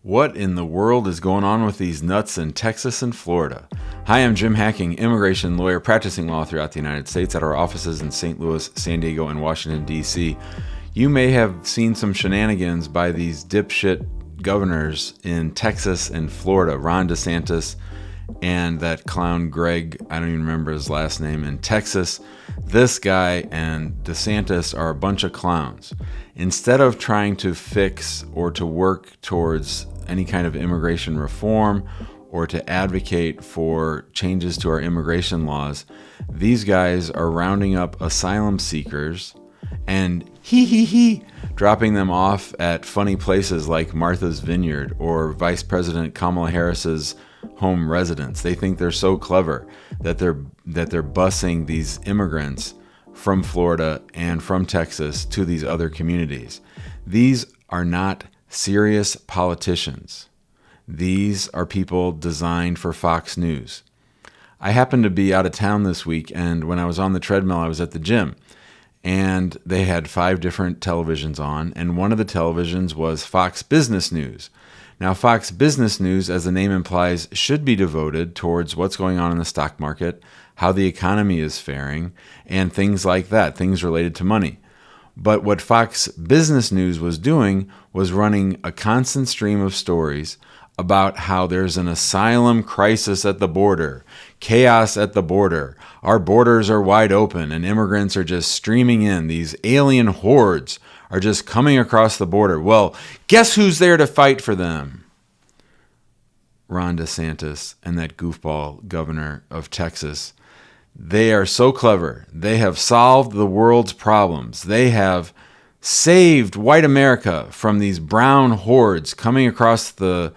What in the world is going on with these nuts in Texas and Florida? Hi, I'm Jim Hacking, immigration lawyer practicing law throughout the United States at our offices in St. Louis, San Diego, and Washington, D.C. You may have seen some shenanigans by these dipshit governors in Texas and Florida, Ron DeSantis and that clown Greg, I don't even remember his last name, in Texas. This guy and DeSantis are a bunch of clowns. Instead of trying to fix or to work towards any kind of immigration reform or to advocate for changes to our immigration laws, these guys are rounding up asylum seekers and dropping them off at funny places like Martha's Vineyard or Vice President Kamala Harris's home residence. They think they're so clever that they're busing these immigrants from Florida and from Texas to these other communities. These are not serious politicians. These are people designed for Fox News. I happened to be out of town this week, and when I was on the treadmill, I was at the gym, and they had 5 different televisions on, and one of the televisions was Fox Business News. Now, Fox Business News, as the name implies, should be devoted towards what's going on in the stock market, how the economy is faring, and things like that, things related to money. But what Fox Business News was doing was running a constant stream of stories about how there's an asylum crisis at the border, chaos at the border, our borders are wide open, and immigrants are just streaming in. These alien hordes are just coming across the border. Well, guess who's there to fight for them? Ron DeSantis and that goofball governor of Texas. They are so clever. They have solved the world's problems. They have saved white America from these brown hordes coming across the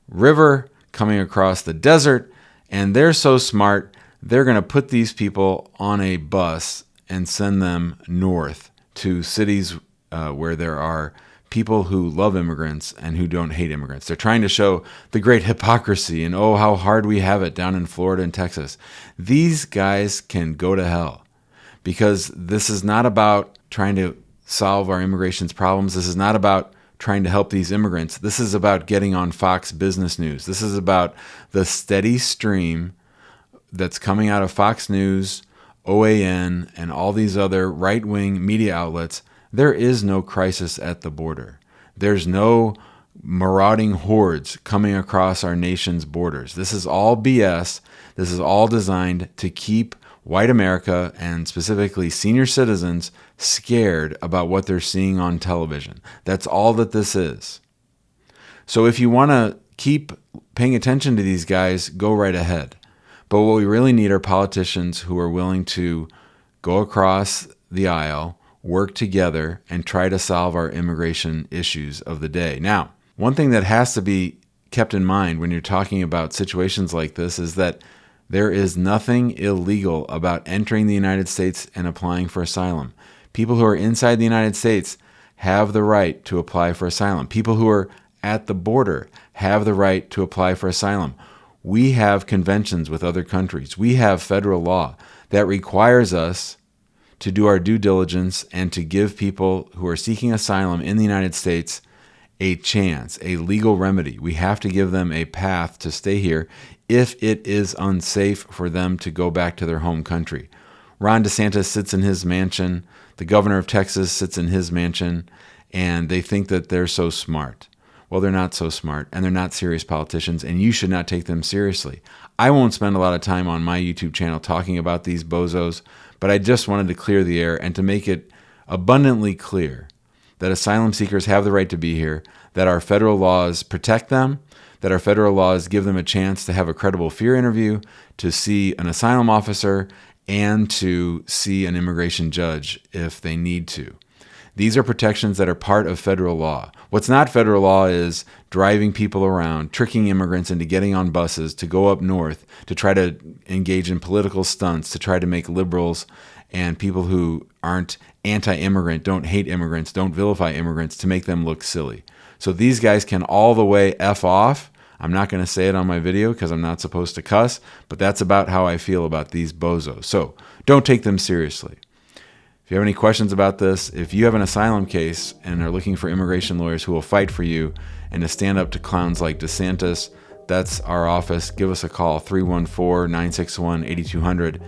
river, coming across the desert, and they're so smart, they're going to put these people on a bus and send them north to cities where there are people who love immigrants and who don't hate immigrants. They're trying to show the great hypocrisy and, oh, how hard we have it down in Florida and Texas. These guys can go to hell, because this is not about trying to solve our immigration's problems. This is not about trying to help these immigrants. This is about getting on Fox Business News. This is about the steady stream that's coming out of Fox News, OAN, and all these other right-wing media outlets. There is no crisis at the border. There's no marauding hordes coming across our nation's borders. This is all BS. This is all designed to keep white America, and specifically senior citizens, scared about what they're seeing on television. That's all that this is. So if you want to keep paying attention to these guys, go right ahead. But what we really need are politicians who are willing to go across the aisle, work together, and try to solve our immigration issues of the day. Now, one thing that has to be kept in mind when you're talking about situations like this is that there is nothing illegal about entering the United States and applying for asylum. People who are inside the United States have the right to apply for asylum. People who are at the border have the right to apply for asylum. We have conventions with other countries. We have federal law that requires us to do our due diligence and to give people who are seeking asylum in the United States a chance, a legal remedy. We have to give them a path to stay here if it is unsafe for them to go back to their home country. Ron DeSantis sits in his mansion. The governor of Texas sits in his mansion, and they think that they're so smart. Well, they're not so smart, and they're not serious politicians, and you should not take them seriously. I won't spend a lot of time on my YouTube channel talking about these bozos, but I just wanted to clear the air and to make it abundantly clear that asylum seekers have the right to be here, that our federal laws protect them, that our federal laws give them a chance to have a credible fear interview, to see an asylum officer, and to see an immigration judge if they need to. These are protections that are part of federal law. What's not federal law is driving people around, tricking immigrants into getting on buses to go up north, to try to engage in political stunts, to try to make liberals and people who aren't anti-immigrant, don't hate immigrants, don't vilify immigrants, to make them look silly. So these guys can all the way F off. I'm not going to say it on my video because I'm not supposed to cuss, but that's about how I feel about these bozos. So don't take them seriously. If you have any questions about this, if you have an asylum case and are looking for immigration lawyers who will fight for you and to stand up to clowns like DeSantis. That's our office. Give us a call, 314-961-8200.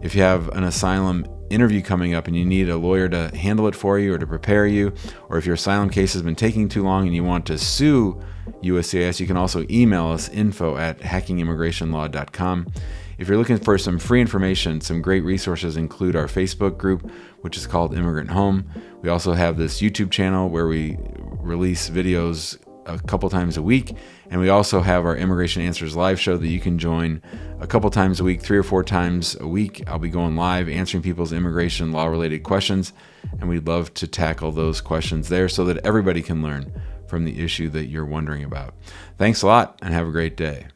If you have an asylum interview coming up and you need a lawyer to handle it for you or to prepare you, or if your asylum case has been taking too long and you want to sue USCIS, you can also email us, info@hackingimmigrationlaw.com. If you're looking for some free information, some great resources include our Facebook group, which is called Immigrant Home. We also have this YouTube channel where we release videos a couple times a week. And we also have our Immigration Answers live show that you can join a couple times a week, 3 or 4 times a week. I'll be going live answering people's immigration law related questions. And we'd love to tackle those questions there so that everybody can learn from the issue that you're wondering about. Thanks a lot and have a great day.